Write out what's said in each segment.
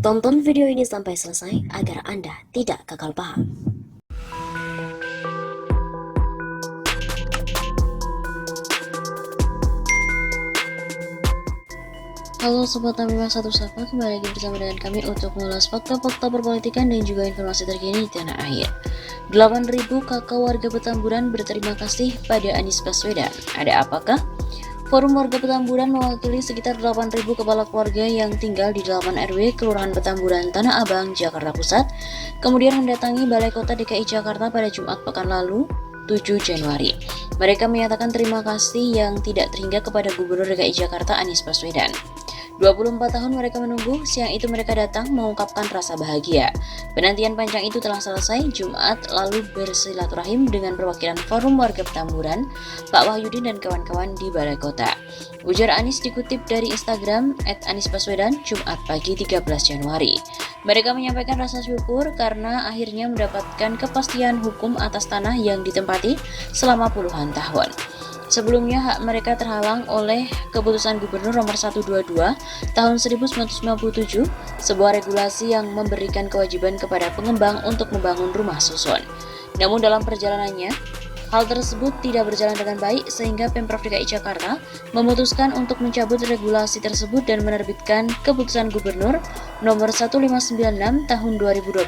Tonton video ini sampai selesai agar Anda tidak gagal paham. Halo Sobat Tamimah Satu Sapa, kembali lagi bersama dengan kami untuk mengulas fakta-fakta perpolitikan dan juga informasi terkini di tanah air. 8.000 kakak warga Petamburan berterima kasih pada Anies Baswedan. Ada apakah? Forum Warga Petamburan mewakili sekitar 8.000 kepala keluarga yang tinggal di 8 RW Kelurahan Petamburan, Tanah Abang, Jakarta Pusat, kemudian mendatangi Balai Kota DKI Jakarta pada Jumat pekan lalu, 7 Januari. Mereka menyatakan terima kasih yang tidak terhingga kepada Gubernur DKI Jakarta Anies Baswedan. 24 tahun mereka menunggu, siang itu mereka datang mengungkapkan rasa bahagia. Penantian panjang itu telah selesai. Jumat lalu bersilaturahim dengan perwakilan Forum Warga Petamburan, Pak Wahyudin dan kawan-kawan di Balai Kota. Ujar Anies dikutip dari Instagram @anisbaswedan Jumat pagi 13 Januari. Mereka menyampaikan rasa syukur karena akhirnya mendapatkan kepastian hukum atas tanah yang ditempati selama puluhan tahun. Sebelumnya hak mereka terhalang oleh Keputusan Gubernur Nomor 122 Tahun 1997, sebuah regulasi yang memberikan kewajiban kepada pengembang untuk membangun rumah susun. Namun dalam perjalanannya, hal tersebut tidak berjalan dengan baik sehingga Pemprov DKI Jakarta memutuskan untuk mencabut regulasi tersebut dan menerbitkan Keputusan Gubernur Nomor 1596 Tahun 2021.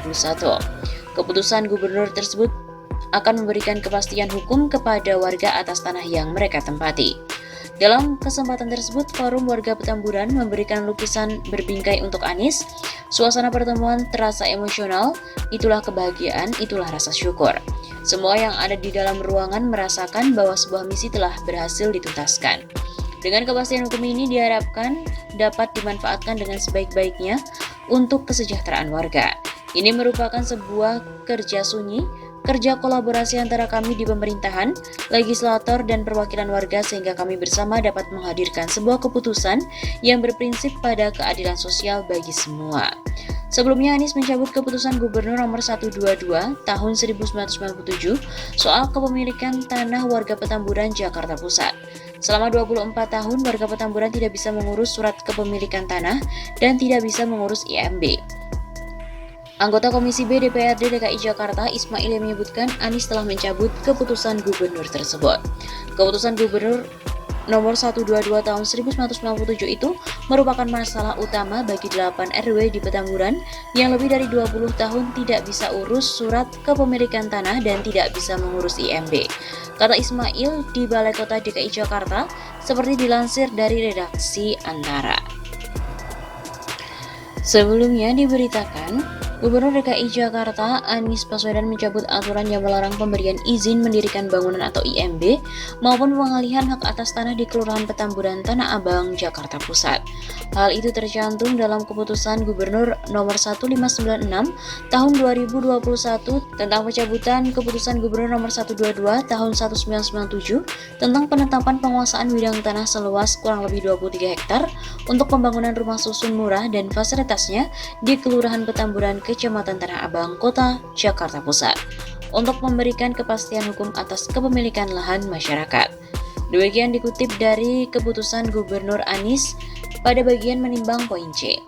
Keputusan Gubernur tersebut akan memberikan kepastian hukum kepada warga atas tanah yang mereka tempati. Dalam kesempatan tersebut, Forum Warga Petamburan memberikan lukisan berbingkai untuk Anies. Suasana pertemuan terasa emosional, itulah kebahagiaan, itulah rasa syukur. Semua yang ada di dalam ruangan merasakan bahwa sebuah misi telah berhasil dituntaskan. Dengan kepastian hukum ini diharapkan dapat dimanfaatkan dengan sebaik-baiknya untuk kesejahteraan warga. Ini merupakan sebuah kerja sunyi, kerja kolaborasi antara kami di pemerintahan, legislator, dan perwakilan warga sehingga kami bersama dapat menghadirkan sebuah keputusan yang berprinsip pada keadilan sosial bagi semua. Sebelumnya Anies mencabut Keputusan Gubernur Nomor 122 Tahun 1997 soal kepemilikan tanah warga Petamburan, Jakarta Pusat. Selama 24 tahun, warga Petamburan tidak bisa mengurus surat kepemilikan tanah dan tidak bisa mengurus IMB. Anggota Komisi B DPRD DKI Jakarta Ismail yang menyebutkan Anies telah mencabut keputusan gubernur tersebut. Keputusan Gubernur Nomor 122 Tahun 1997 itu merupakan masalah utama bagi 8 RW di Petamburan yang lebih dari 20 tahun tidak bisa urus surat kepemilikan tanah dan tidak bisa mengurus IMB. Kata Ismail di Balai Kota DKI Jakarta seperti dilansir dari redaksi Antara. Sebelumnya diberitakan, Gubernur DKI Jakarta Anies Baswedan mencabut aturan yang melarang pemberian izin mendirikan bangunan atau IMB maupun pengalihan hak atas tanah di Kelurahan Petamburan, Tanah Abang, Jakarta Pusat. Hal itu tercantum dalam Keputusan Gubernur Nomor 1596 Tahun 2021 tentang pencabutan Keputusan Gubernur Nomor 122 Tahun 1997 tentang penetapan penguasaan bidang tanah seluas kurang lebih 23 hektar untuk pembangunan rumah susun murah dan fasilitasnya di Kelurahan Petamburan, Kecamatan Tanah Abang, Kota Jakarta Pusat, untuk memberikan kepastian hukum atas kepemilikan lahan masyarakat. Demikian dikutip dari Keputusan Gubernur Anies pada bagian menimbang poin C.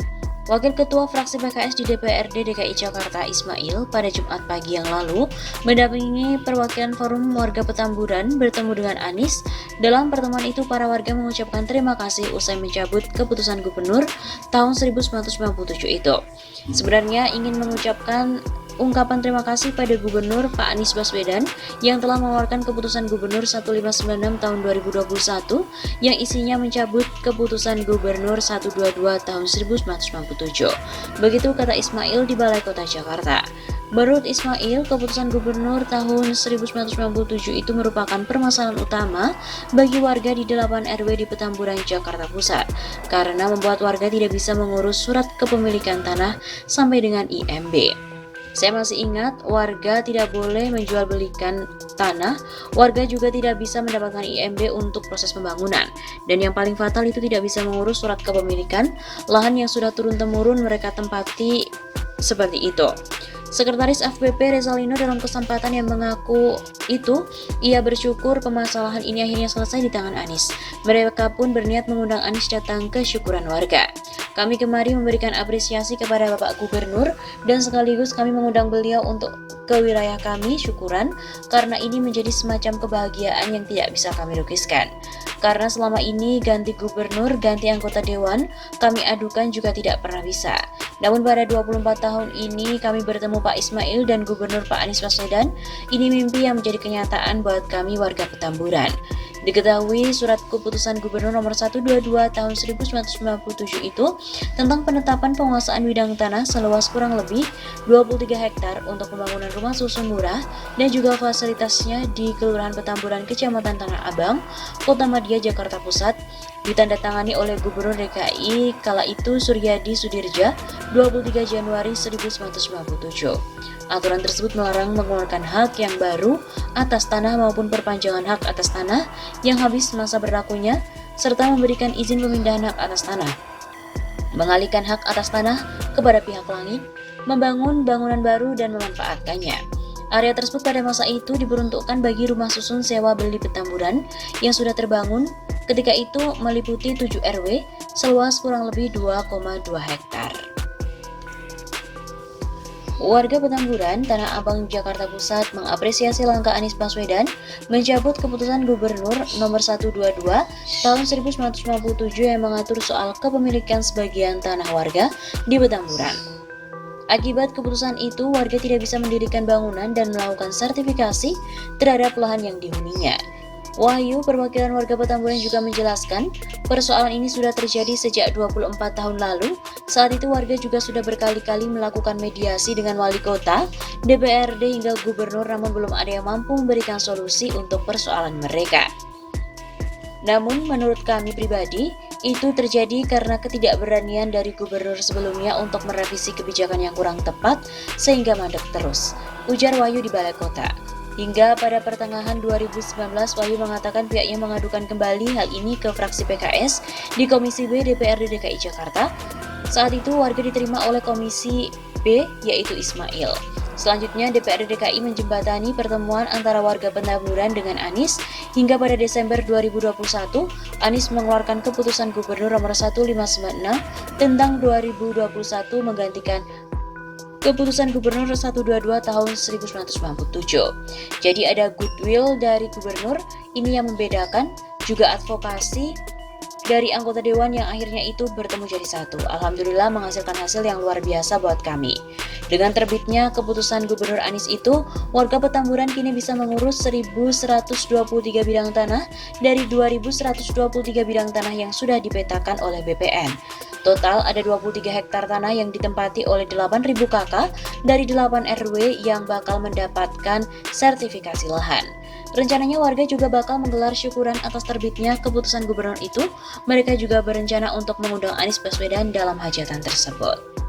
Wakil Ketua Fraksi PKS di DPRD DKI Jakarta Ismail pada Jumat pagi yang lalu mendampingi perwakilan Forum Warga Petamburan bertemu dengan Anies. Dalam pertemuan itu, para warga mengucapkan terima kasih usai mencabut Keputusan Gubernur tahun 1997 itu. Sebenarnya ingin mengucapkan ungkapan terima kasih pada Gubernur Pak Anies Baswedan yang telah mengeluarkan Keputusan Gubernur 1596 Tahun 2021 yang isinya mencabut Keputusan Gubernur 122 Tahun 1997. Begitu kata Ismail di Balai Kota Jakarta. Menurut Ismail, Keputusan Gubernur tahun 1997 itu merupakan permasalahan utama bagi warga di 8 RW di Petamburan, Jakarta Pusat, karena membuat warga tidak bisa mengurus surat kepemilikan tanah sampai dengan IMB. Saya masih ingat, warga tidak boleh menjual belikan tanah, warga juga tidak bisa mendapatkan IMB untuk proses pembangunan, dan yang paling fatal itu tidak bisa mengurus surat kepemilikan lahan yang sudah turun-temurun mereka tempati seperti itu. Sekretaris FBP Rezalino dalam kesempatan yang mengaku itu, ia bersyukur permasalahan ini akhirnya selesai di tangan Anies. Mereka pun berniat mengundang Anies datang ke syukuran warga. Kami kemari memberikan apresiasi kepada Bapak Gubernur dan sekaligus kami mengundang beliau untuk ke wilayah kami syukuran karena ini menjadi semacam kebahagiaan yang tidak bisa kami lukiskan. Karena selama ini ganti gubernur, ganti anggota dewan, kami adukan juga tidak pernah bisa. Namun pada 24 tahun ini kami bertemu Pak Ismail dan Gubernur Pak Anies Baswedan. Ini mimpi yang menjadi kenyataan buat kami warga Petamburan. Diketahui surat keputusan Gubernur nomor 122 tahun 1997 itu tentang penetapan penguasaan bidang tanah seluas kurang lebih 23 hektar untuk pembangunan rumah susun murah dan juga fasilitasnya di Kelurahan Petamburan, Kecamatan Tanah Abang, Kota Madia, Jakarta Pusat, ditandatangani oleh Gubernur DKI kala itu Suryadi Sudirja 23 Januari 1997. Aturan tersebut melarang mengeluarkan hak yang baru atas tanah maupun perpanjangan hak atas tanah yang habis masa berlakunya, serta memberikan izin pemindahan hak atas tanah, mengalihkan hak atas tanah kepada pihak lain, membangun bangunan baru dan memanfaatkannya. Area tersebut pada masa itu diperuntukkan bagi rumah susun sewa beli Petamburan yang sudah terbangun ketika itu meliputi 7 RW seluas kurang lebih 2,2 hektar. Warga Petamburan, Tanah Abang, Jakarta Pusat mengapresiasi langkah Anies Baswedan mencabut keputusan Gubernur nomor 122 tahun 1957 yang mengatur soal kepemilikan sebagian tanah warga di Petamburan. Akibat keputusan itu, warga tidak bisa mendirikan bangunan dan melakukan sertifikasi terhadap lahan yang dihuninya. Wahyu, perwakilan warga Petamburan juga menjelaskan, persoalan ini sudah terjadi sejak 24 tahun lalu. Saat itu warga juga sudah berkali-kali melakukan mediasi dengan wali kota, DPRD hingga gubernur, namun belum ada yang mampu memberikan solusi untuk persoalan mereka. Namun menurut kami pribadi, itu terjadi karena ketidakberanian dari gubernur sebelumnya untuk merevisi kebijakan yang kurang tepat sehingga mandek terus, ujar Wahyu di Balai Kota. Hingga pada pertengahan 2019, Wahyu mengatakan pihaknya mengadukan kembali hal ini ke fraksi PKS di Komisi B DPRD DKI Jakarta. Saat itu warga diterima oleh Komisi B, yaitu Ismail. Selanjutnya DPRD DKI menjembatani pertemuan antara warga Petamburan dengan Anies hingga pada Desember 2021, Anies mengeluarkan keputusan Gubernur nomor 1596 tentang 2021 menggantikan keputusan Gubernur 122 tahun 1997. Jadi ada goodwill dari gubernur, ini yang membedakan, juga advokasi dari anggota dewan yang akhirnya itu bertemu jadi satu. Alhamdulillah menghasilkan hasil yang luar biasa buat kami. Dengan terbitnya keputusan Gubernur Anies itu, warga Petamburan kini bisa mengurus 1.123 bidang tanah dari 2.123 bidang tanah yang sudah dipetakan oleh BPN. Total ada 23 hektar tanah yang ditempati oleh 8.000 KK dari 8 RW yang bakal mendapatkan sertifikasi lahan. Rencananya warga juga bakal menggelar syukuran atas terbitnya keputusan gubernur itu. Mereka juga berencana untuk mengundang Anies Baswedan dalam hajatan tersebut.